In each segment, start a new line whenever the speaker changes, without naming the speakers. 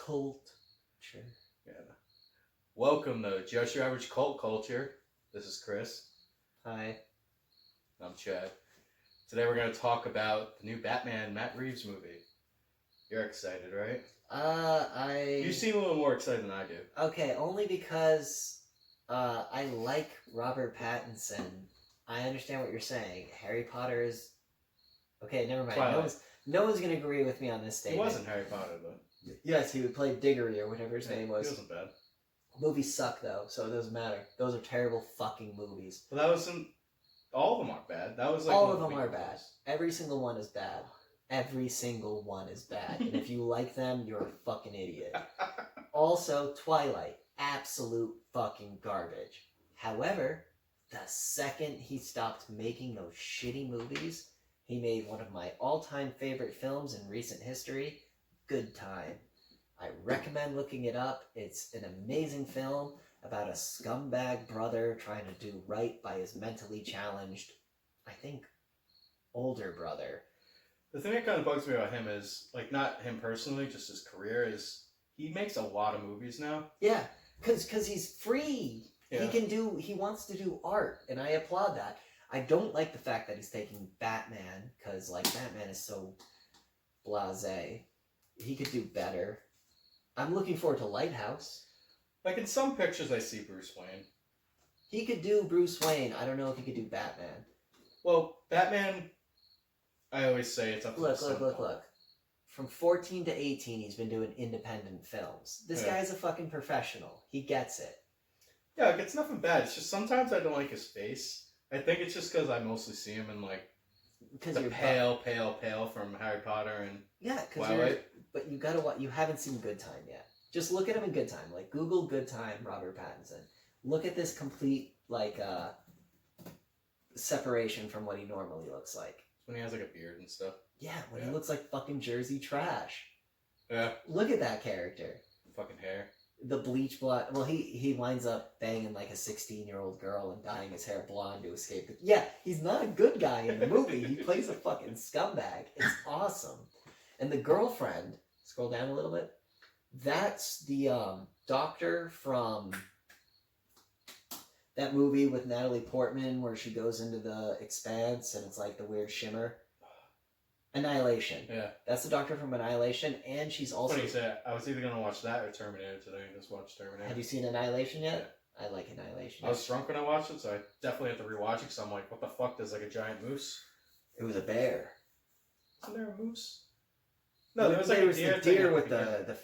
Culture.
Yeah. Welcome to Just Your Average Cult Culture. This is Chris.
Hi.
I'm Chad. Today we're going to talk about the new Batman Matt Reeves movie. You're excited, right? You seem a little more excited than I do.
Okay, only because I like Robert Pattinson. I understand what you're saying. Harry Potter is... Okay, never mind. No one's going to agree with me on this statement.
He wasn't Harry Potter, though.
Yes, he would play Diggory or whatever his name was.
He wasn't bad.
Movies suck, though, so it doesn't matter. Those are terrible fucking movies.
Well, that wasn't... All of them aren't bad. That was like
all of them are bad. Every single one is bad. Every single one is bad. And if you like them, you're a fucking idiot. Also, Twilight. Absolute fucking garbage. However, the second he stopped making those shitty movies, he made one of my all-time favorite films in recent history, Good Time. I recommend looking it up. It's an amazing film about a scumbag brother trying to do right by his mentally challenged, I think, older brother.
The thing that kind of bugs me about him is, like, not him personally, just his career, is he makes a lot of movies now.
Yeah, because he's free.
Yeah.
He wants to do art, and I applaud that. I don't like the fact that he's taking Batman, because, like, Batman is so blasé. He could do better. I'm looking forward to Lighthouse.
Like, in some pictures I see Bruce Wayne.
He could do Bruce Wayne. I don't know if he could do Batman.
Well, Batman... I always say it's up to
Look. From 14 to 18, he's been doing independent films. This guy's a fucking professional. He gets it.
Yeah, like, it's nothing bad. It's just sometimes I don't like his face. I think it's just because I mostly see him in, like, the pale from Harry Potter and Twilight.
But you gotta watch. You haven't seen Good Time yet. Just look at him in Good Time. Like, Google Good Time, Robert Pattinson. Look at this complete, like, separation from what he normally looks like.
When he has, like, a beard and stuff.
Yeah, when he looks like fucking Jersey trash.
Yeah.
Look at that character.
Fucking hair.
The bleach blonde. Well, he winds up banging, like, a 16-year-old girl and dyeing his hair blonde to escape the... Yeah, he's not a good guy in the movie. He plays a fucking scumbag. It's awesome. And the girlfriend, scroll down a little bit, that's the doctor from... that movie with Natalie Portman where she goes into the expanse and it's like the weird shimmer. Annihilation.
Yeah.
That's the doctor from Annihilation, and she's also...
Funny you say, I was either going to watch that or Terminator today. I just watched Terminator.
Have you seen Annihilation yet? Yeah. I like Annihilation.
I was drunk when I watched it, so I definitely have to rewatch it because I'm like, what the fuck? There's like a giant moose?
It was a bear.
Wasn't there a moose? No, there was like
a
deer
with the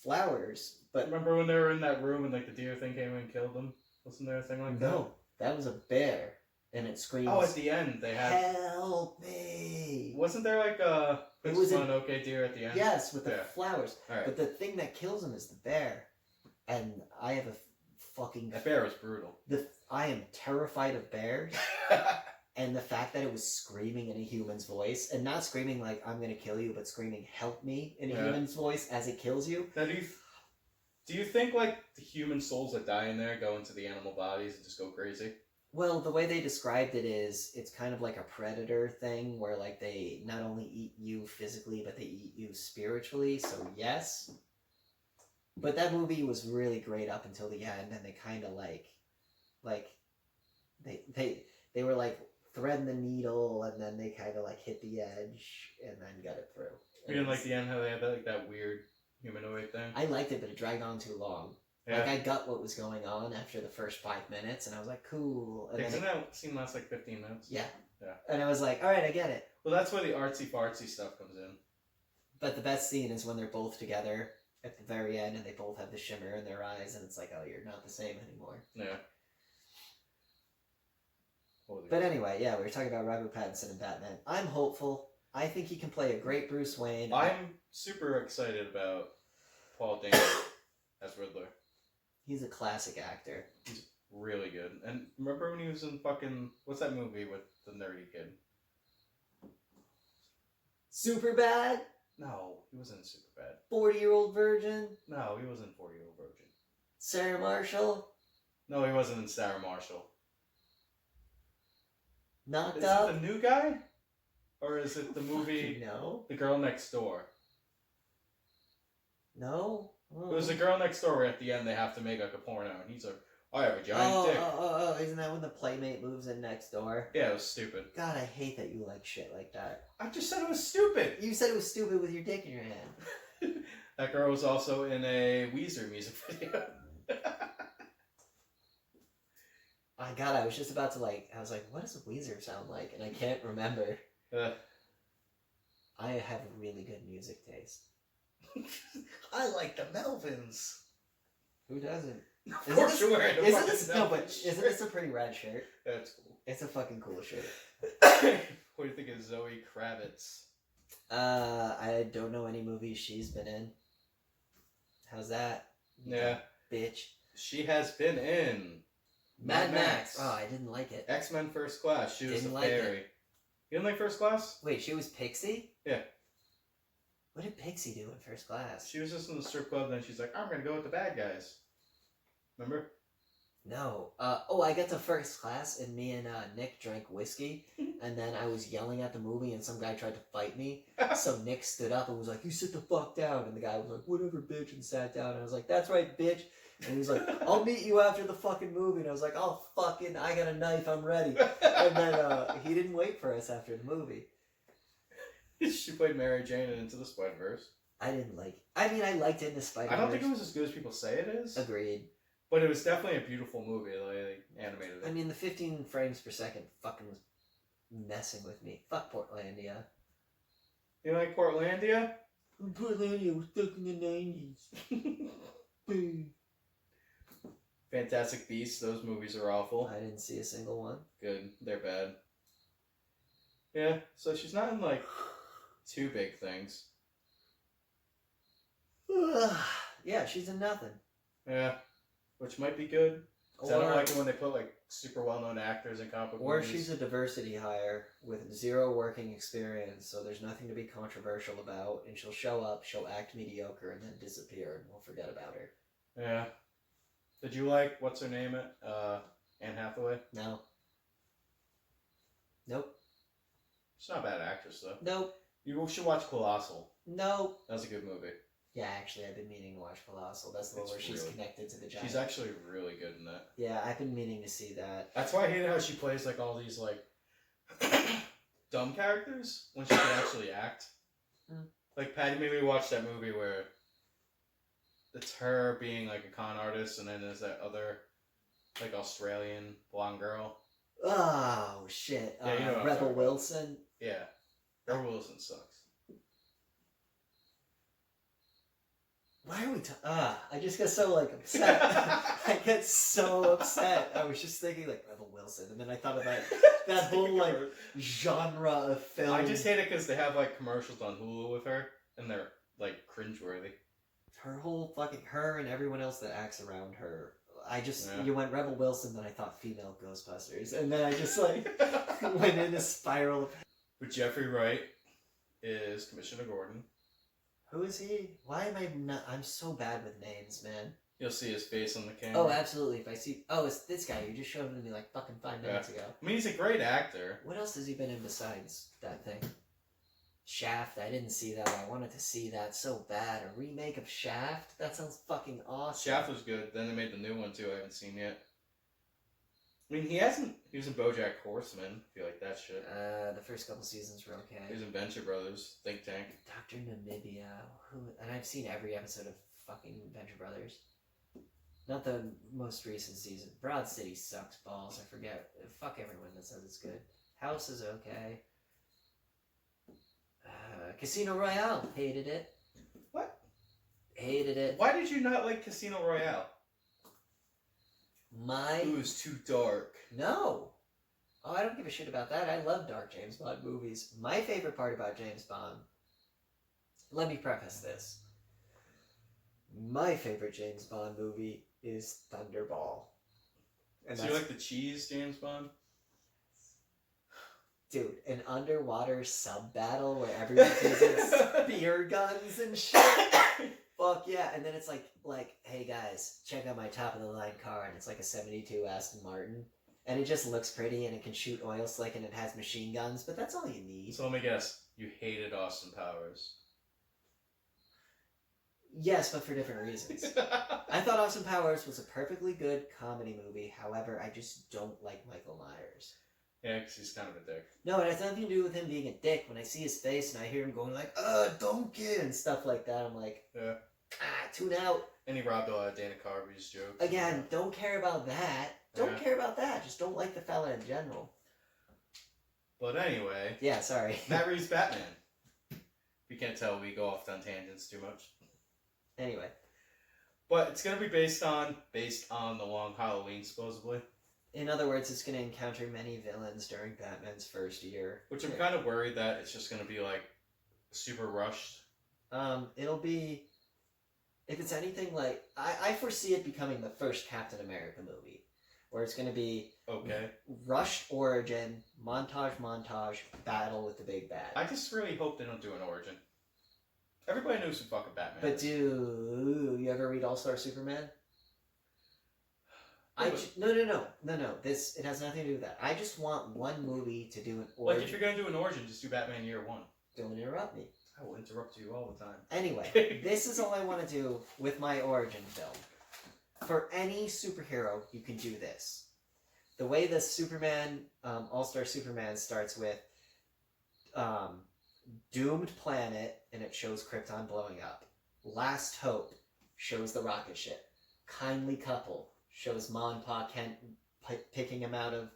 flowers. But
remember when they were in that room and like the deer thing came and killed them? Wasn't there a thing like that?
No, that was a bear, and it screams.
Oh, at the end they had.
Help me!
Wasn't there like a Mononoke deer at the end?
Yes, with the flowers.
Right.
But the thing that kills him is the bear, and I have a fucking.
That bear was brutal.
I am terrified of bears, and the fact that it was screaming in a human's voice, and not screaming like "I'm gonna kill you," but screaming "Help me" in a human's voice as it kills you.
Now, do you think, like, the human souls that die in there go into the animal bodies and just go crazy?
Well, the way they described it is, it's kind of like a predator thing, where, like, they not only eat you physically, but they eat you spiritually, so yes. But that movie was really great up until the end, and they kind of, they were, like, threading the needle, and then they kind of, like, hit the edge, and then got it through.
You didn't like the end, how they had, like, that weird humanoid thing?
I liked it, but it dragged on too long. Yeah. Like, I got what was going on after the first 5 minutes, and I was like, cool. And
doesn't that scene last like 15 minutes?
Yeah. And I was like, alright, I get it.
Well, that's where the artsy-fartsy stuff comes in. But
the best scene is when they're both together at the very end, and they both have the shimmer in their eyes, and it's like, oh, you're not the same anymore.
Yeah.
But anyway, yeah, we were talking about Robert Pattinson and Batman. I'm hopeful. I think he can play a great Bruce Wayne.
I'm super excited about Paul Dano as Riddler.
He's a classic actor.
He's really good. And remember when he was in fucking... What's that movie with the nerdy kid?
Superbad?
No, he wasn't in Superbad.
40-Year-Old Virgin?
No, he wasn't 40-Year-Old Virgin.
Sarah Marshall?
No, he wasn't in Sarah Marshall.
Knocked
Is
Up?
it the new guy? Or is it the movie
No.
The Girl Next Door?
No?
It was the girl next door where at the end they have to make like a porno and he's like, I have a giant dick.
Oh, isn't that when the playmate moves in next door?
Yeah, it was stupid.
God, I hate that you like shit like that.
I just said it was stupid.
You said it was stupid with your dick in your hand.
That girl was also in a Weezer music video.
Oh God, I was just about to I was like, what does Weezer sound like? And I can't remember. I have a really good music taste.
I like the Melvins.
Who doesn't?
Of course you're wearing a fucking Melvins shirt.
Isn't this a pretty rad shirt?
That's cool.
It's a fucking cool shirt.
What do you think of Zoe Kravitz?
I don't know any movies she's been in. How's that?
Yeah.
Bitch.
She has been in
Mad Max. Oh, I didn't like it.
X-Men First Class. She was
Didn't
the
like
fairy.
it.
You didn't like First Class?
Wait, she was Pixie?
Yeah.
What did Pixie do in First Class?
She was just in the strip club, then she's like, I'm gonna go with the bad guys. Remember?
No. I got to First Class and me and Nick drank whiskey and then I was yelling at the movie and some guy tried to fight me. So Nick stood up and was like, you sit the fuck down. And the guy was like, whatever, bitch, and sat down. And I was like, that's right, bitch. And he was like, I'll meet you after the fucking movie. And I was like, oh, fucking, I got a knife, I'm ready. And then he didn't wait for us after the movie.
She played Mary Jane in Into the Spider-Verse.
I liked Into the Spider-Verse.
I don't think it was as good as people say it is.
Agreed.
But it was definitely a beautiful movie, the way they animated it.
I mean, the 15 frames per second fucking was messing with me. Fuck Portlandia.
You like Portlandia?
Portlandia was stuck in the 90s.
Fantastic Beasts, those movies are awful.
I didn't see a single one.
Good, they're bad. Yeah, so she's not in like two big things.
Yeah, she's in nothing.
Yeah, which might be good. I don't like it when they put like super well-known actors in comic book movies.
Or she's a diversity hire with zero working experience, so there's nothing to be controversial about, and she'll show up, she'll act mediocre, and then disappear, and we'll forget about her.
Yeah. Did you like, what's her name, Anne Hathaway?
No. Nope.
She's not a bad actress, though.
Nope.
You should watch Colossal.
Nope.
That's a good movie.
Yeah, actually, I've been meaning to watch Colossal. That's the one where she's connected to the giant.
She's actually really good in that.
Yeah, I've been meaning to see that.
That's why I hate how she plays, like, all these, like, dumb characters when she can actually act. Like, Patty made me watch that movie where it's her being, like, a con artist, and then there's that other, like, Australian blonde girl.
Oh, shit.
Yeah, you know
Rebel Wilson?
Yeah. Rebel Wilson sucks.
Why are we I just get so, like, upset. I get so upset. I was just thinking, like, Rebel Wilson, and then I thought about that whole, like, genre of film.
I just hate it because they have, like, commercials on Hulu with her, and they're, like, cringeworthy.
Her whole fucking, her and everyone else that acts around her. You went Rebel Wilson, then I thought female Ghostbusters, and then I just, like, went in a spiral.
But Jeffrey Wright is Commissioner Gordon.
Who is he? Why am I not? I'm so bad with names, man.
You'll see his face on the camera.
Oh, absolutely. If I see... Oh, it's this guy. You just showed him to me like fucking 5 minutes ago.
I mean, he's a great actor.
What else has he been in besides that thing? Shaft. I didn't see that. I wanted to see that so bad. A remake of Shaft? That sounds fucking awesome.
Shaft was good. Then they made the new one, too. I haven't seen yet. I mean, he was in BoJack Horseman, if you like that shit.
The first couple seasons were okay.
He was in Venture Brothers, Think Tank.
Dr. Namibia. And I've seen every episode of fucking Venture Brothers. Not the most recent season. Broad City sucks balls. I forget. Fuck everyone that says it's good. House is okay. Casino Royale. Hated it.
What?
Hated it.
Why did you not like Casino Royale? It was too dark.
No. Oh, I don't give a shit about that. I love dark James Bond movies. My favorite part about James Bond... Let me preface this. My favorite James Bond movie is Thunderball.
And so you like the cheese James Bond?
Dude, an underwater sub-battle where everyone uses spear guns and shit. Fuck yeah, and then it's like, hey guys, check out my top-of-the-line car, and it's like a 72 Aston Martin. And it just looks pretty, and it can shoot oil slick, and it has machine guns, but that's all you need.
So let me guess, you hated Austin Powers.
Yes, but for different reasons. I thought Austin Powers was a perfectly good comedy movie. However, I just don't like Michael Myers.
Yeah, because he's kind of a dick.
No, it has nothing to do with him being a dick. When I see his face and I hear him going like, donkey, and stuff like that, I'm like,
Yeah.
Tune out.
And he robbed Dana Carvey's joke.
Again, don't care about that. Don't care about that. Just don't like the fella in general.
But anyway.
Yeah, sorry.
Matt Reeves Batman. If you can't tell, we go off on tangents too much.
Anyway.
But it's going to be based on the Long Halloween, supposedly.
In other words, it's going to encounter many villains during Batman's first year.
Which I'm kind of worried that it's just going to be, like, super rushed.
It'll be... If it's anything like... I foresee it becoming the first Captain America movie. Where it's going to be...
Okay.
Rushed origin, montage, battle with the big bad.
I just really hope they don't do an origin. Everybody knows who fucking Batman
but
is.
do you ever read All-Star Superman?
Yeah,
No. It has nothing to do with that. I just want one movie to do an origin.
Like, if you're going to do an origin, just do Batman Year 1.
Don't interrupt me.
I will interrupt you all the time.
Anyway, this is all I want to do with my origin film. For any superhero, you can do this. The way the Superman, All-Star Superman starts with doomed planet, and it shows Krypton blowing up. Last Hope shows the rocket ship. Kindly Couple shows Ma and Pa Kent picking him out of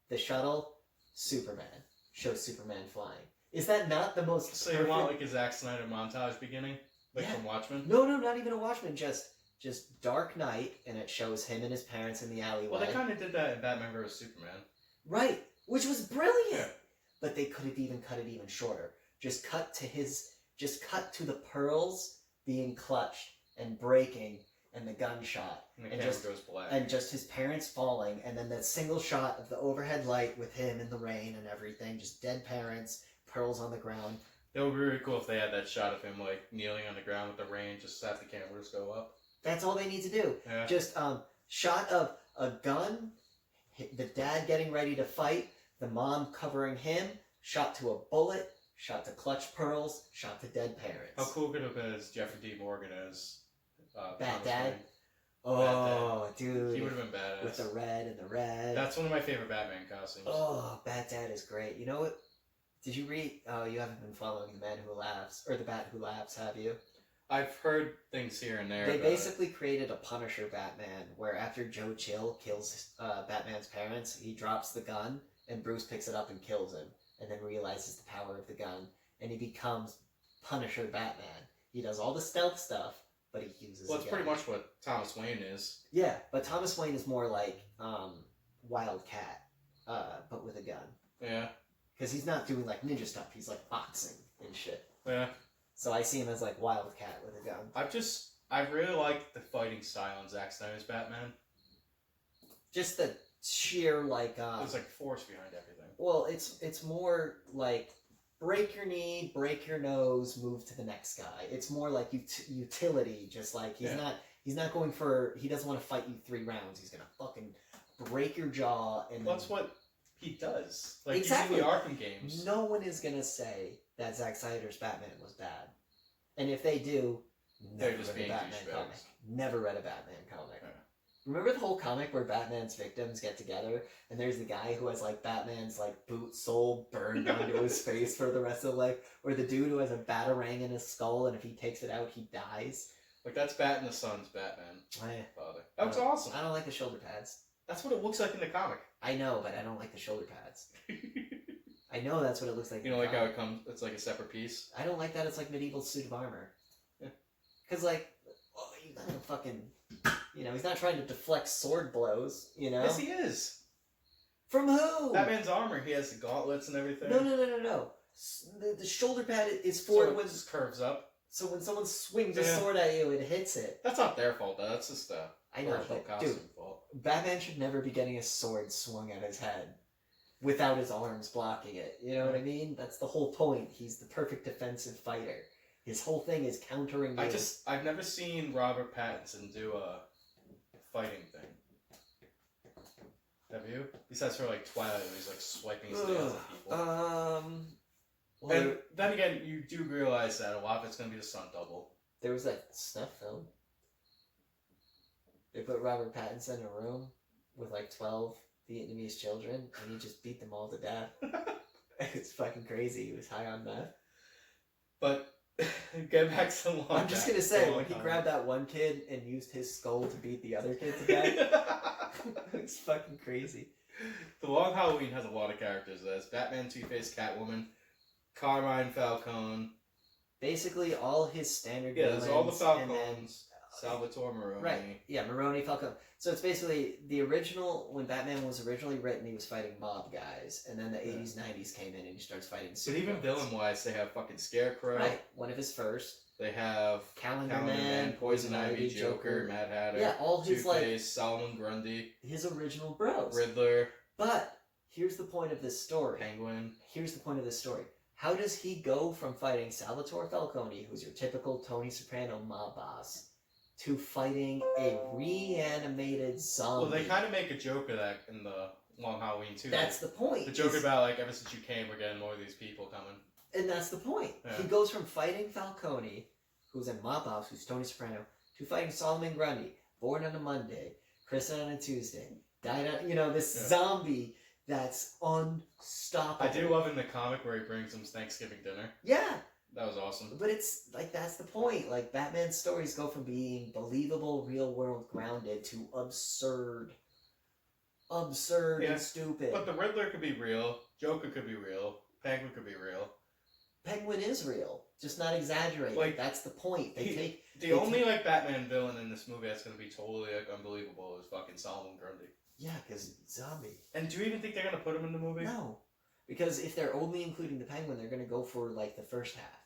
the shuttle. Superman shows Superman flying. Is that not the most
So you want like a Zack Snyder montage beginning? Like from Watchmen?
No, not even a Watchmen, just Dark Knight, and it shows him and his parents in the alleyway.
Well, they kind of did that in Batman vs. Superman.
Right, which was brilliant! Yeah. But they could have even cut it even shorter. Just cut to the pearls being clutched and breaking, and the gunshot.
And the camera goes black.
And just his parents falling, and then that single shot of the overhead light with him in the rain and everything, just dead parents, pearls on the ground.
That would be really cool if they had that shot of him like kneeling on the ground with the rain, just have the cameras go up.
That's all they need to do.
Yeah.
Just shot of a gun, the dad getting ready to fight, the mom covering him, shot to a bullet, shot to clutch pearls, shot to dead parents.
How cool could it have been as Jeffrey D. Morgan as
Bad Dad?
Wayne?
Oh, dude.
He would have been badass.
With the red and the red.
That's one of my favorite Batman costumes.
Oh, Bad Dad is great. You know what? Did you read... Oh, you haven't been following The Man Who Laughs, or The Bat Who Laughs, have you?
I've heard things here and there.
They basically created a Punisher Batman, where after Joe Chill kills Batman's parents, he drops the gun, and Bruce picks it up and kills him, and then realizes the power of the gun, and he becomes Punisher Batman. He does all the stealth stuff, but he uses
Well, it's pretty much what Thomas Wayne is.
Yeah, but Thomas Wayne is more like Wildcat, but with a gun.
Yeah.
Because he's not doing like ninja stuff, he's like boxing and shit.
Yeah.
So I see him as like Wildcat with a gun.
I really like the fighting style in Zack Snyder's Batman.
Just the sheer like
there's like force behind everything.
Well, it's more like break your knee, break your nose, move to the next guy. It's more like utility, just like he's not going for, he doesn't want to fight you 3 rounds. He's gonna fucking break your jaw and
that's what he does. Like
exactly.
He's in the Arkham games.
No one is gonna say that Zack Snyder's Batman was bad. And if they do, never read a Batman comic. Never read a Batman comic. Yeah. Remember the whole comic where Batman's victims get together and there's the guy who has like Batman's like boot sole burned onto his face for the rest of life, or the dude who has a batarang in his skull and if he takes it out he dies?
Like that's Bat in the Sun's Batman. Father. That was
awesome.
awesome.
I don't like the shoulder pads.
That's what it looks like in the comic.
I know, but I don't like the shoulder pads. I know that's what it looks like.
You know, like how it comes, it's like a separate piece.
I don't like that it's like medieval suit of armor.
Yeah.
Because, like, he's not gonna fucking, he's not trying to deflect sword blows,
Yes, he is.
From who?
Batman's armor, he has the gauntlets and everything.
No. The shoulder pad is for
when it just curves up.
So when someone swings a sword at you, it hits it.
That's not their fault, though. That's just
I know, but dude,
fault.
Batman should never be getting a sword swung at his head without his arms blocking it. You know what I mean? That's the whole point. He's the perfect defensive fighter. His whole thing is countering you.
I've never seen Robert Pattinson do a fighting thing. Have you? Besides for like Twilight, where he's like swiping his nails at people. And then again, you do realize that a lot of it's going to be the stunt double.
There was that snuff film. They put Robert Pattinson in a room with like 12 Vietnamese children, and he just beat them all to death. It's fucking crazy. He was high on meth.
But get back to long.
I'm just gonna say, when he grabbed that one kid and used his skull to beat the other kid to death, it's fucking crazy.
The Long Halloween has a lot of characters. There's Batman, Two-Face, Catwoman, Carmine Falcone.
Basically, all his standard
Yeah,
villains.
there's all the Falcones.
And then,
Salvatore Maroni.
right. Yeah, Maroni, Falcone. So it's basically the original, when Batman was originally written, he was fighting mob guys. And then the 80s, 90s came in and he starts fighting
But even villain-wise, they have fucking Scarecrow.
Right, one of his first.
They have
Calendar Man,
Poison Ivy, Joker, Mad Hatter.
Yeah, all his
Two-Face, Solomon Grundy.
His original bros.
Riddler.
But here's the point of this story.
Penguin.
Here's the point of this story. How does he go from fighting Salvatore Falcone, who's your typical Tony Soprano mob boss, to fighting a reanimated zombie?
Well, they kind of make a joke of that in the Long Halloween too.
That's the point.
The joke about like ever since you came, we're getting more of these people coming.
And that's the point.
Yeah.
He goes from fighting Falcone, who's a mob boss, who's Tony Soprano, to fighting Solomon Grundy, born on a Monday, christened on a Tuesday, died on, this zombie that's unstoppable.
I do love in the comic where he brings him Thanksgiving dinner.
Yeah.
That was awesome.
But it's, like, that's the point. Like, Batman's stories go from being believable, real-world grounded to absurd and stupid.
But the Riddler could be real. Joker could be real. Penguin could be real.
Penguin is real, just not exaggerated.
Like,
that's the point.
The only Batman villain in this movie that's going to be totally unbelievable is fucking Solomon Grundy.
Yeah, because zombie.
And do you even think they're going to put him in the movie?
No. Because if they're only including the Penguin, they're going to go for, like, the first half.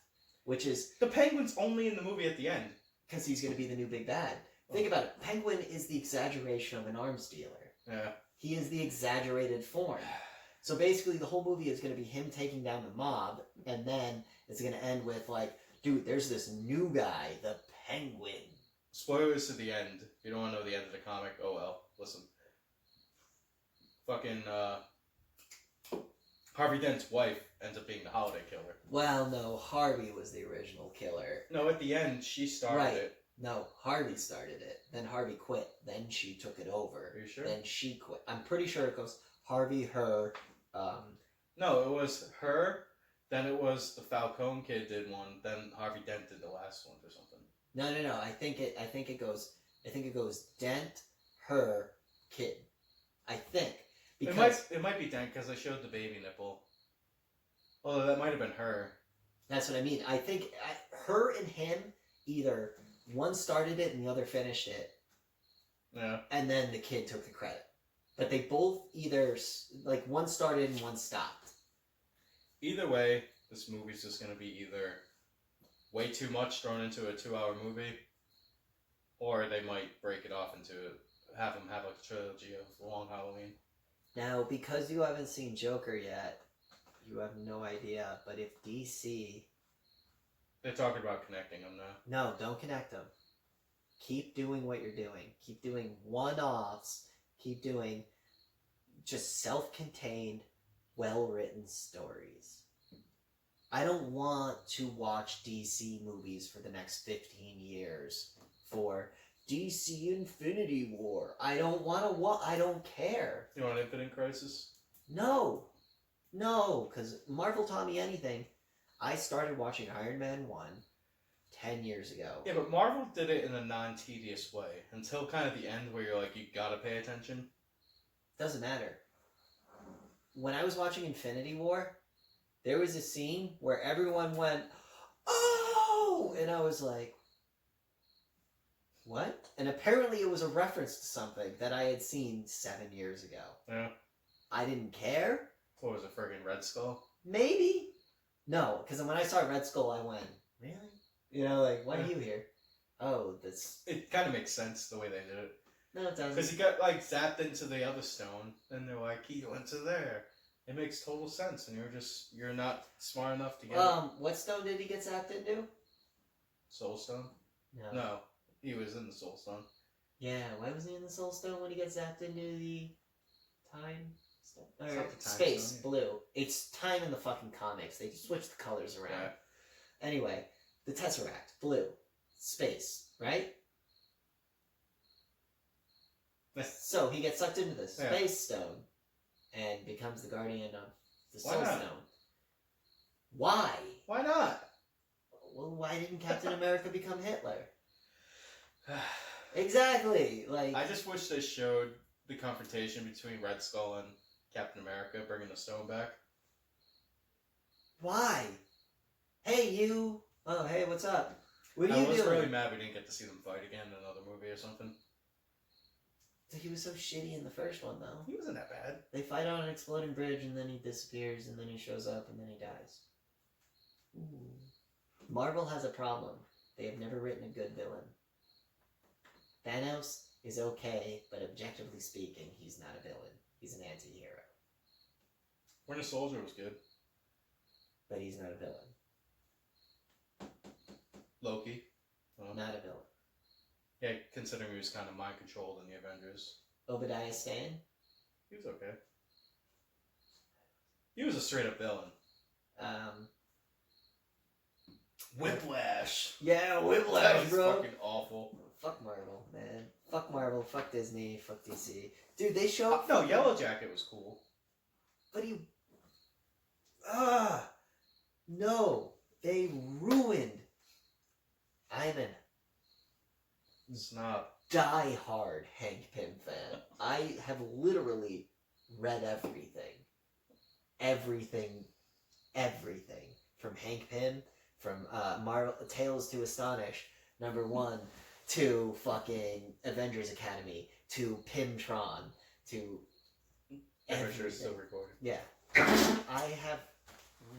Which is...
The Penguin's only in the movie at the end.
Because he's going to be the new big bad. Think about it. Penguin is the exaggeration of an arms dealer.
Yeah.
He is the exaggerated form. So basically, the whole movie is going to be him taking down the mob, and then it's going to end with, like, dude, there's this new guy, the Penguin.
Spoilers to the end. If you don't want to know the end of the comic, oh well. Listen. Fucking, Harvey Dent's wife ends up being the holiday killer.
Well, no, Harvey was the original killer.
No, at the end, she started it.
No, Harvey started it. Then Harvey quit. Then she took it over.
Are you sure?
Then she quit. I'm pretty sure it goes Harvey, her,
No, it was her, then it was the Falcone kid did one, then Harvey Dent did the last one or something.
No. I think it goes Dent, her, kid. I think. Because
it might be Dent because they showed the baby nipple. Although that might have been her.
That's what I mean. I think her and him, either one started it and the other finished it.
Yeah.
And then the kid took the credit. But they both either, like, one started and one stopped.
Either way, this movie's just going to be either way too much thrown into a 2-hour movie, or they might break it off into have them have a trilogy of Long Halloween.
Now, because you haven't seen Joker yet, you have no idea, but if DC...
They're talking about connecting them now.
No, don't connect them. Keep doing what you're doing. Keep doing one-offs. Keep doing just self-contained, well-written stories. I don't want to watch DC movies for the next 15 years for DC Infinity War. I don't want to I don't care.
You want Infinite Crisis?
No, because Marvel taught me anything. I started watching Iron Man 1 10 years ago.
Yeah, but Marvel did it in a non-tedious way until kind of the end where you're like, you gotta pay attention.
Doesn't matter. When I was watching Infinity War, there was a scene where everyone went, "Oh!" And I was like, what? And apparently it was a reference to something that I had seen 7 years ago.
Yeah.
I didn't care.
What was it, friggin' Red Skull?
Maybe. No, because when I saw Red Skull, I went, really? Like, why are you here? Oh, this...
It kind of makes sense the way they did it.
No, it doesn't.
Because he got, like, zapped into the other stone, and they're like, he went to there. It makes total sense, and you're not smart enough to get it.
What stone did he get zapped into?
Soul Stone? No. He was in the Soul Stone.
Yeah, why was he in the Soul Stone when he gets zapped into the time stone? Or
It's not the time
space,
stone, yeah.
blue. It's time in the fucking comics. They switch the colors around.
Yeah.
Anyway, the Tesseract, blue. space, right? So he gets sucked into the space stone and becomes the guardian of the Soul Stone. Why?
Why not?
Well, why didn't Captain America become Hitler? Exactly. Like,
I just wish they showed the confrontation between Red Skull and Captain America, bringing the stone back.
Why? Hey, you. Oh, hey, what's up? What are you doing?
I was really mad we didn't get to see them fight again in another movie or something.
He was so shitty in the first one, though.
He wasn't that bad.
They fight on an exploding bridge, and then he disappears, and then he shows up, and then he dies. Marvel has a problem. They have never written a good villain. Thanos is okay, but objectively speaking, he's not a villain. He's an anti-hero.
Winter Soldier was good.
But he's not a villain.
Loki.
Not a villain.
Yeah, considering he was kind of mind-controlled in the Avengers.
Obadiah Stane?
He was okay. He was a straight-up villain. Whiplash.
Yeah, Whiplash,
that was
bro.
Fucking awful.
Fuck Marvel, man. Fuck Marvel, fuck Disney, fuck DC. Dude, they show...
No, Yellow Jacket was cool.
But he... No. They ruined... I'm an
Snob.
die-hard Hank Pym fan. I have literally read everything. Everything. From Hank Pym, from Marvel Tales to Astonish, #1, to fucking Avengers Academy, to Pymtron, to
Avengers still recording.
Yeah. I have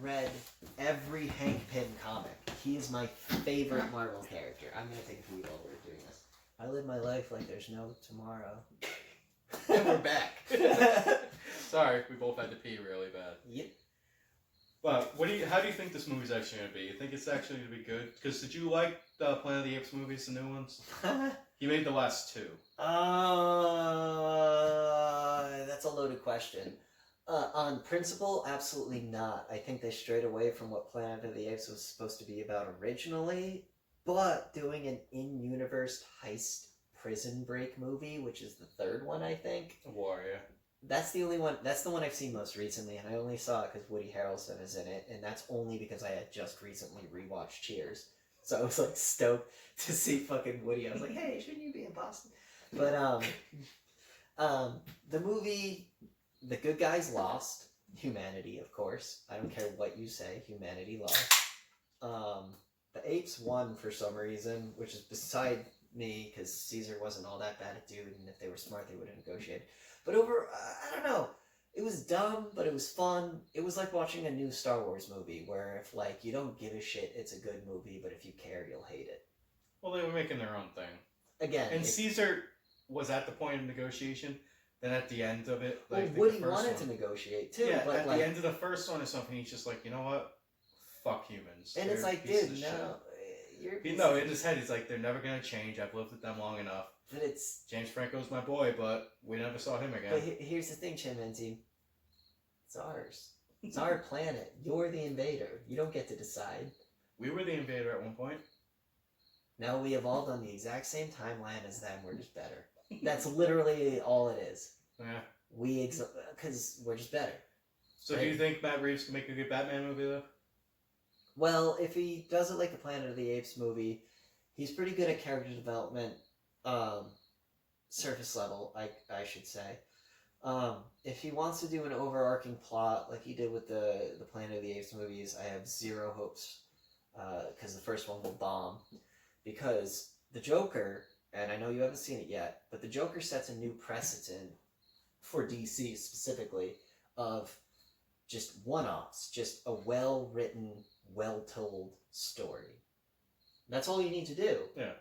read every Hank Pym comic. He is my favorite Marvel character. I'm gonna take a pee while we're doing this. I live my life like there's no tomorrow.
And we're back. Sorry, we both had to pee really bad.
Yep.
But how do you think this movie's actually going to be? You think it's actually going to be good? Because did you like the Planet of the Apes movies, the new ones? You made the last 2.
That's a loaded question. On principle, absolutely not. I think they strayed away from what Planet of the Apes was supposed to be about originally, but doing an in-universe heist prison break movie, which is the 3rd one, I think.
Warrior.
That's the only one. That's the one I've seen most recently, and I only saw it because Woody Harrelson is in it, and that's only because I had just recently rewatched Cheers, so I was like stoked to see fucking Woody. I was like, hey, shouldn't you be in Boston? But the movie, the good guys lost. Humanity, of course. I don't care what you say. Humanity lost. The apes won for some reason, which is beside me because Caesar wasn't all that bad a dude, and if they were smart, they would have negotiated. But I don't know. It was dumb, but it was fun. It was like watching a new Star Wars movie, where if like you don't give a shit, it's a good movie, but if you care, you'll hate it.
Well, they were making their own thing.
Again,
and Caesar was at the point of negotiation. Then at the end of it,
like Woody wanted to negotiate too.
Yeah,
but
at
like,
the end of the first one or something, he's just like, you know what? Fuck humans.
And it's like, dude, no.
In his head, he's like, they're never gonna change. I've lived with them long enough.
But it's...
James Franco's my boy, but we never saw him again.
But here's the thing, Chimpanzee. It's ours. It's our planet. You're the invader. You don't get to decide.
We were the invader at one point.
No, we evolved on the exact same timeline as them. We're just better. That's literally all it is.
Yeah.
Because we're just better.
So right? Do you think Matt Reeves can make a good Batman movie, though?
Well, if he does it like the Planet of the Apes movie, he's pretty good at character development. Surface level, I should say. If he wants to do an overarching plot like he did with the Planet of the Apes movies, I have zero hopes. Because the first one will bomb. Because the Joker, and I know you haven't seen it yet, but the Joker sets a new precedent for DC specifically of just one-offs, just a well-written, well-told story. That's all you need to do.
Yeah.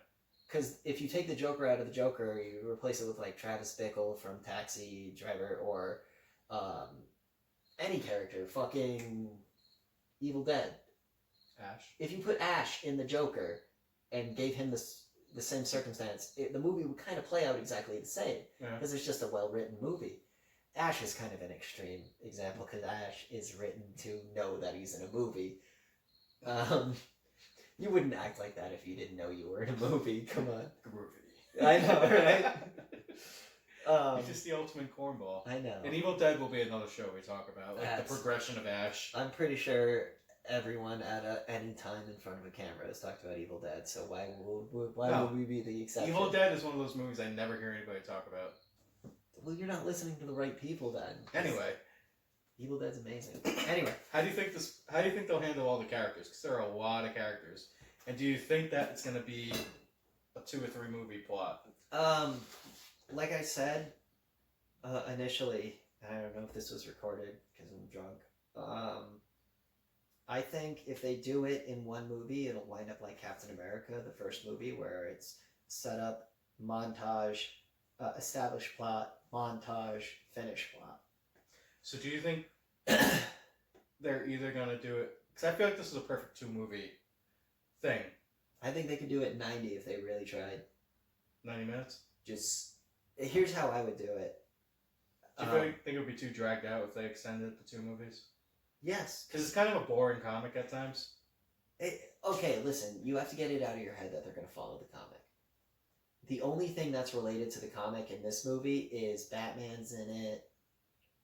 Because if you take the Joker out of the Joker, you replace it with like Travis Bickle from Taxi Driver or any character, fucking Evil Dead.
Ash.
If you put Ash in the Joker and gave him the same circumstance, the movie would kind of play out exactly the same. Because it's just a well-written movie. Ash is kind of an extreme example because Ash is written to know that he's in a movie. You wouldn't act like that if you didn't know you were in a movie. Come on.
Groovy.
I know, right?
He's just the ultimate cornball.
I know.
And Evil Dead will be another show we talk about, like
That's-
the progression of Ash.
I'm pretty sure everyone at any time in front of a camera has talked about Evil Dead, so why would we be the exception?
Evil Dead is one of those movies I never hear anybody talk about.
Well, you're not listening to the right people then.
Anyway,
Evil Dead's amazing. Anyway,
how do you think they'll handle all the characters? Because there are a lot of characters. And do you think that it's going to be a 2 or 3 movie plot?
Like I said initially, I don't know if this was recorded because I'm drunk. I think if they do it in one movie, it'll wind up like Captain America, the first movie, where it's set up, montage, establish plot, montage, finish plot.
So do you think they're either going to do it... Because I feel like this is a perfect 2-movie thing.
I think they could do it in 90 if they really tried.
90 minutes?
Here's how I would do it.
Do you think it would be too dragged out if they extended the 2 movies?
Yes.
Because it's kind of a boring comic at times.
Okay, listen, you have to get it out of your head that they're going to follow the comic. The only thing that's related to the comic in this movie is Batman's in it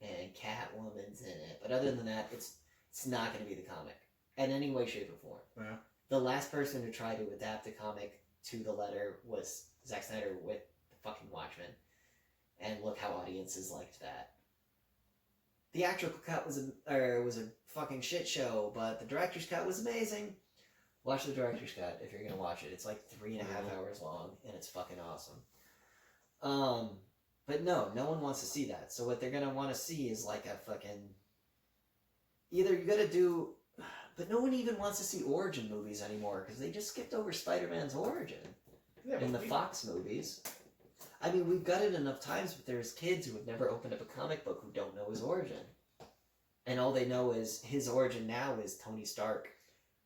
and Catwoman's in it. But other than that, it's not going to be the comic in any way, shape, or form.
Yeah.
The last person to try to adapt the comic to the letter was Zack Snyder with the fucking Watchmen. And look how audiences liked that. The theatrical cut was a fucking shit show, but the director's cut was amazing. Watch the director's cut if you're gonna watch it. It's like 3.5 hours long, and it's fucking awesome. But no one wants to see that. So what they're gonna want to see is like a fucking... Either you gotta do... But no one even wants to see origin movies anymore, because they just skipped over Spider-Man's origin in the Fox movies. I mean, we've got it enough times, but there's kids who have never opened up a comic book who don't know his origin. And all they know is his origin now is Tony Stark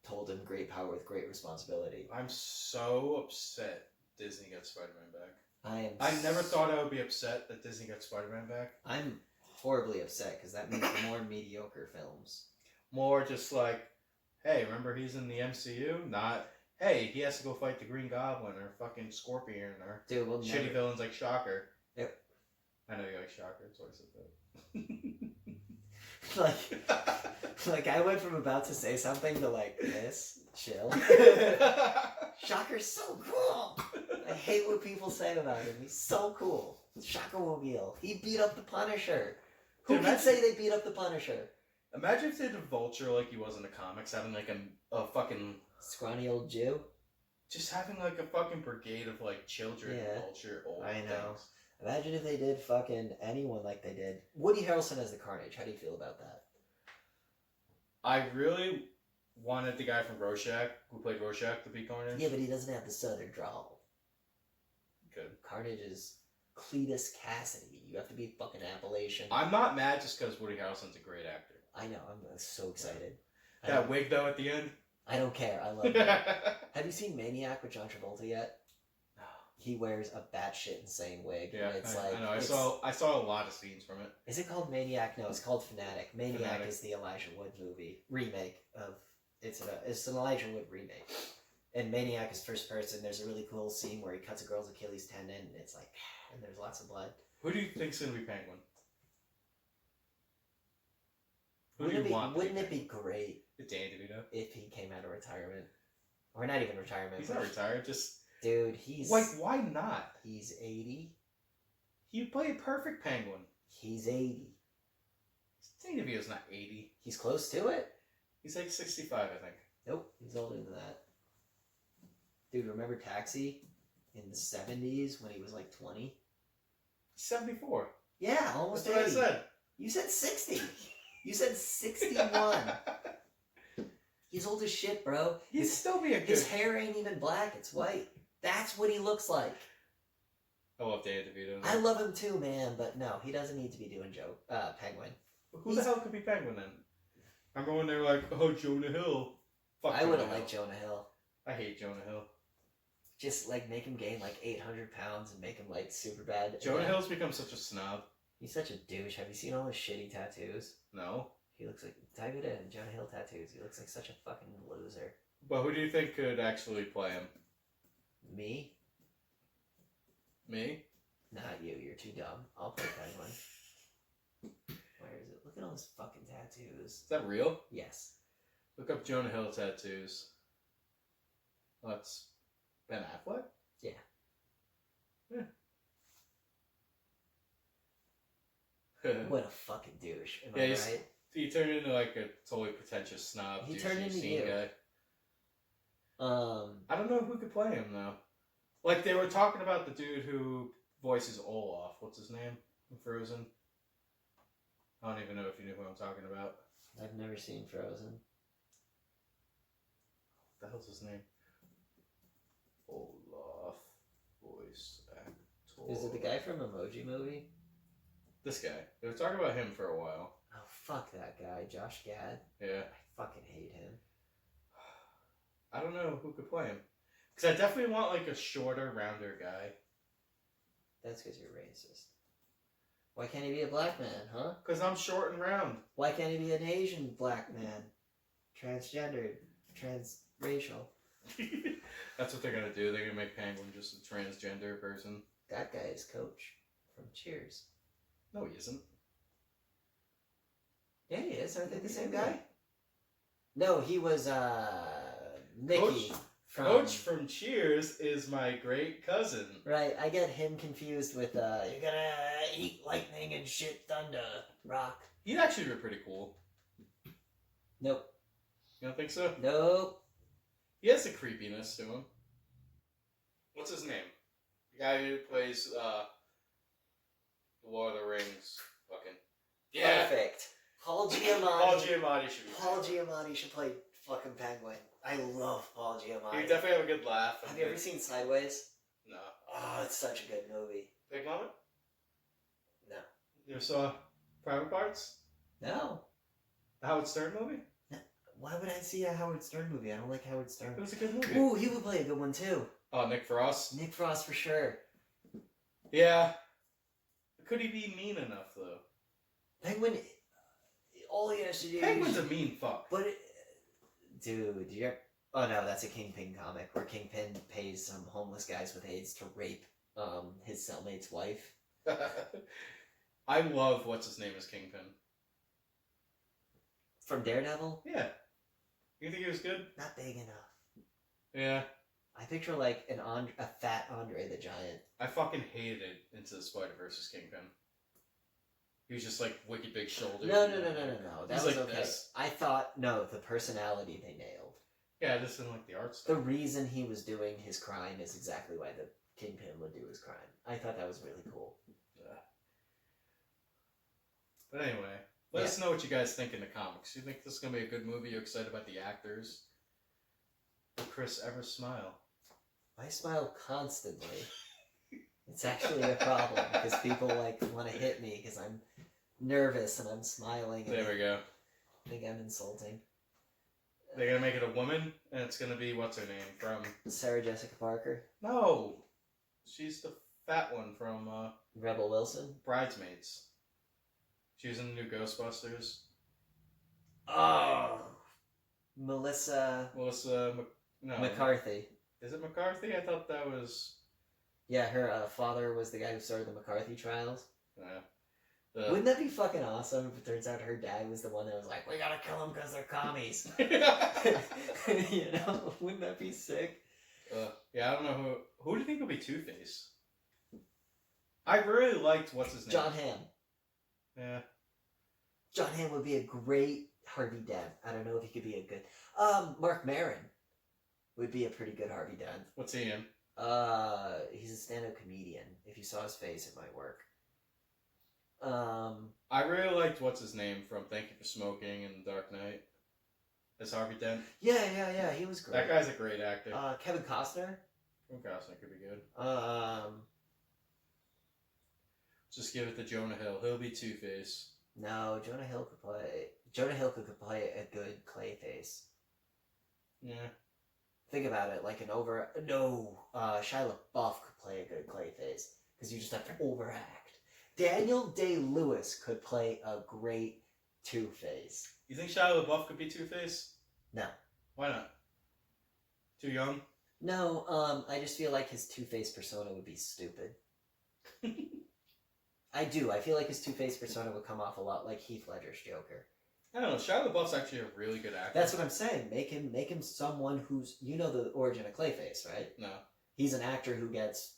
told him great power with great responsibility.
I'm so upset Disney got Spider-Man back.
I
never thought I would be upset that Disney got Spider-Man back.
I'm horribly upset, because that means more mediocre films.
More just like, hey, remember he's in the MCU? Not... Hey, he has to go fight the Green Goblin or fucking Scorpion or shitty villains like Shocker.
Yep.
I know you like Shocker, that's why I said
that. like I went from about to say something to like this, chill. Shocker's so cool. I hate what people say about him. He's so cool. Shockermobile. He beat up the Punisher. Who can say they beat up the Punisher?
Imagine if they did Vulture like he was in the comics, having like a fucking...
Scrawny old Jew?
Just having like a fucking brigade of like children Vulture old
I know.
things.
Imagine if they did fucking anyone like they did. Woody Harrelson as the Carnage. How do you feel about that?
I really wanted the guy from Rorschach, who played Rorschach, to be Carnage.
Yeah, but he doesn't have the southern drawl.
Good.
Carnage is Cletus Cassidy. You have to be fucking Appalachian.
I'm not mad just because Woody Harrelson's a great actor.
I know. I'm so excited.
That wig though at the end.
I don't care. I love it. Have you seen Maniac with John Travolta yet?
No.
He wears a batshit insane wig.
Yeah,
and it's
I know. I saw a lot of scenes from it.
Is it called Maniac? No, it's called Fanatic. Maniac is the Elijah Wood movie remake of. It's an Elijah Wood remake. And Maniac is first person. There's a really cool scene where he cuts a girl's Achilles tendon, and it's like, and there's lots of blood.
Who do you think's gonna be Penguin?
Wouldn't it be great
Danny DeVito
if he came out of retirement, or not even retirement?
He's not retired. Just
dude, he's
like, why not?
He's 80.
He'd play a perfect Penguin.
He's 80.
Danny DeVito's not 80.
He's close to it.
He's like 65, I think.
Nope, he's older than that. Dude, remember Taxi in the 70s when he was like 20?
74.
Yeah, almost
That's
80.
what I said.
You said 60. You said 61. He's old as shit, bro.
He'd still be a good...
His hair ain't even black, it's white. That's what he looks like.
I love Danny DeVito.
I love him too, man, but no, he doesn't need to be doing Penguin.
Who the hell could be Penguin then? Remember when they were like, oh, Jonah Hill. Fuck
I would have liked Jonah Hill.
I hate Jonah Hill.
Just like make him gain like 800 pounds and make him like super bad.
Jonah Hill's become such a snob.
He's such a douche. Have you seen all his shitty tattoos?
No.
He looks like... Type it in. Jonah Hill tattoos. He looks like such a fucking loser.
But who do you think could actually play him?
Me?
Me?
Not you. You're too dumb. I'll play Penguin. Where is it? Look at all his fucking tattoos.
Is that real?
Yes.
Look up Jonah Hill tattoos. Oh, that's Ben Affleck?
Yeah. What a fucking douche. Am I right?
He turned into like a totally pretentious snob.
He turned into you.
Guy. I don't know who could play him though. Like they were talking about the dude who voices Olaf. What's his name in Frozen? I don't even know if you knew who I'm talking about.
I've never seen Frozen.
What the hell's his name? Olaf, voice actor.
Is it the guy from Emoji Movie?
This guy. They were talking about him for a while.
Oh, fuck that guy. Josh Gad.
Yeah.
I fucking hate him.
I don't know who could play him. Because I definitely want like a shorter, rounder guy.
That's because you're racist. Why can't he be a black man, huh?
Because I'm short and round.
Why can't he be an Asian black man? Transgendered. Transracial.
That's what they're going to do. They're going to make Penguin just a transgender person.
That guy is Coach from Cheers.
No, he isn't.
Yeah, he is. Aren't they the same guy? No, he was, Mickey.
Coach from Cheers is my great cousin.
Right, I get him confused with, you're gonna eat lightning and shit thunder, rock.
He'd actually be pretty cool.
Nope.
You don't think so?
Nope.
He has a creepiness to him. What's his name? The guy who plays, The Lord of the Rings. Fucking. Yeah.
Perfect. Paul Giamatti.
Paul Giamatti should be.
Paul Giamatti should play fucking Penguin. I love Paul Giamatti.
You definitely have a good laugh.
Have you ever seen Sideways?
No.
Oh, it's such a good movie.
Big Mama?
No.
You ever saw Private Parts?
No.
The Howard Stern movie?
No. Why would I see a Howard Stern movie? I don't like Howard Stern.
It was a good movie.
Ooh, he would play a good one too.
Oh, Nick Frost?
Nick Frost for sure.
Yeah. Could he be mean enough, though?
Penguin, all he has to do...
Penguin's a mean fuck.
But, dude, you're... Oh no, that's a Kingpin comic where Kingpin pays some homeless guys with AIDS to rape his cellmate's wife.
I love what's-his-name as Kingpin.
From Daredevil?
Yeah. You think he was good?
Not big enough.
Yeah.
I picture like a fat Andre the Giant.
I fucking hated Into the Spider-Verse Kingpin. He was just like wicked big shoulders.
No. That was
like
okay.
this.
I thought, no, the personality they nailed.
Yeah, I just didn't like the art style.
The reason he was doing his crime is exactly why the Kingpin would do his crime. I thought that was really cool.
Yeah. But anyway, let us know what you guys think in the comics. You think this is going to be a good movie? You excited about the actors? Will Chris ever smile?
I smile constantly. It's actually a problem because people like want to hit me because I'm nervous and I'm smiling. And
There we go.
I think I'm insulting.
They're going to make it a woman, and it's going to be, what's her name, from...
Sarah Jessica Parker.
No! She's the fat one from,
Rebel Wilson.
Bridesmaids. She was in the new Ghostbusters.
Oh! Melissa
No.
McCarthy.
Is it McCarthy? I thought that was...
Yeah, her father was the guy who started the McCarthy trials.
Yeah.
Wouldn't that be fucking awesome if it turns out her dad was the one that was like, we gotta kill them because they're commies? You know? Wouldn't that be sick?
Yeah, I don't know who do you think will be Two-Face? I really liked, what's his name?
John Hamm.
Yeah.
John Hamm would be a great Harvey Dent. I don't know if he could be a good... Mark Maron would be a pretty good Harvey Dent.
What's he in?
He's a stand-up comedian. If you saw his face, it might work.
I really liked what's his name from Thank You for Smoking and Dark Knight as Harvey Dent.
Yeah, he was great.
That guy's a great actor.
Kevin Costner.
Kevin Costner could be good. Just give it to Jonah Hill. He'll be Two-Face.
No, Jonah Hill could play a good Clayface.
Yeah.
Think about it, like Shia LaBeouf could play a good Clayface because you just have to overact. Daniel Day-Lewis could play a great Two-Face.
You think Shia LaBeouf could be Two-Face?
No.
Why not? Too young?
No, I just feel like his Two-Face persona would be stupid. I do. I feel like his Two-Face persona would come off a lot like Heath Ledger's Joker.
I don't know. Shia LaBeouf's actually a really good actor.
That's what I'm saying. Make him someone who's, you know, the origin of Clayface, right?
No.
He's an actor who gets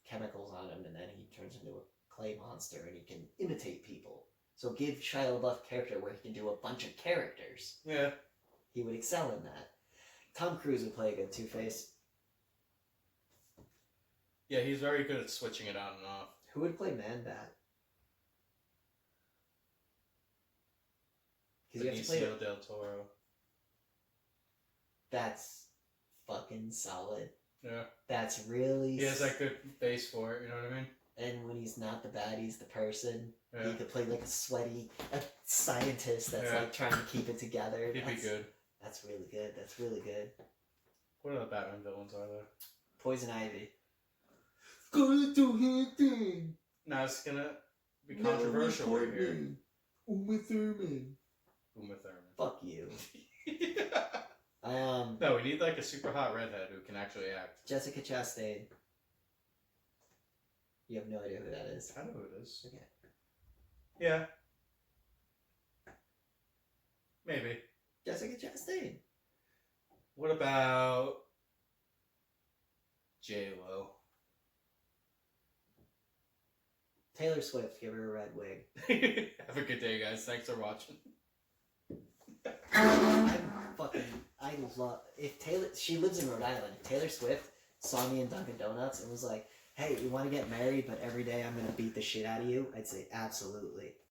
chemicals on him and then he turns into a clay monster and he can imitate people. So give Shia LaBeouf a character where he can do a bunch of characters.
Yeah.
He would excel in that. Tom Cruise would play a good Two-Face.
Yeah, he's very good at switching it on and off.
Who would play Man-Bat?
Benicio del Toro.
That's fucking solid.
Yeah.
That's really...
He has that good face for it, you know what I mean?
And when he's not the bad, he's the person.
Yeah.
He could play like a scientist that's like trying to keep it together.
He'd be good.
That's really good. That's really good.
What other Batman villains are there?
Poison Ivy. Gonna do his thing.
Now it's gonna be controversial right here.
Uma Thurman.
Uma Thurman.
Fuck you.
No, we need like a super hot redhead who can actually act.
Jessica Chastain. You have no idea who that is.
I know who it is.
Okay.
Yeah. Maybe.
Jessica Chastain.
What about J-Lo?
Taylor Swift. Give her a red wig.
Have a good day, guys. Thanks for watching.
I love, if Taylor, she lives in Rhode Island, if Taylor Swift saw me in Dunkin' Donuts and was like, hey, you want to get married, but every day I'm going to beat the shit out of you, I'd say absolutely.